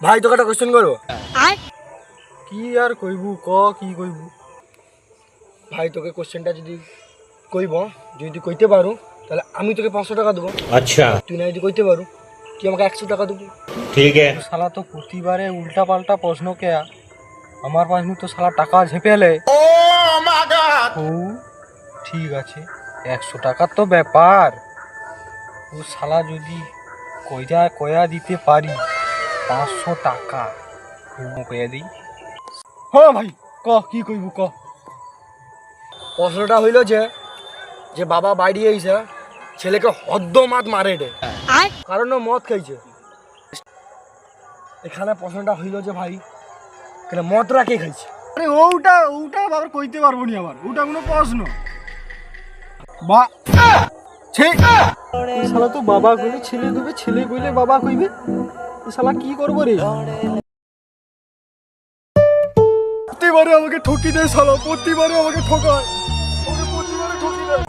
ভাই তোকে একটা কোশ্চেন করবো। কি আর কইবু ক কি কইবু? ভাই তোকে কোশ্চেনটা যদি কইব, যদি কইতে পারো তাহলে আমি তোকে 500 টাকা দেবো। अच्छा তুই না যদি কইতে পারো তুই আমাকে 100 টাকা দেবো। ठीक है। শালা তো প্রতিবারে উল্টা পাল্টা প্রশ্ন কে আমার পাশ তো শালা টাকা ঝেপেলে। ও ঠিক আছে, 100 টাকার তো ব্যাপার। ও শালা যদি কয়া দিতে পারি 500 টাকা কয়া দিই। হ্যাঁ ভাই ক কি কইবু ক। প্রশ্নটা হইল যে যে বাবা বাড়ি আইসা ছেলেকে হদ্দ মাত মারে রে, কারণ ও মদ খাইছে। এখানে প্রশ্নটা হইল যে ভাই কেন মদরা কে খাইছে? আরে ওটা আবার কইতে পারবো নি, আবার ওটা কোনো প্রশ্ন বা ঠিক। শালা তো বাবা কইলে ছেলে দেবে, ছেলে কইলে বাবা কইবে। শালা কি করবো রে? প্রতিবারে আমাকে ঠকি দেয় শালা, প্রতিবারে আমাকে ঠকায়, আমাকে প্রতিবারে ঠকি দেয়।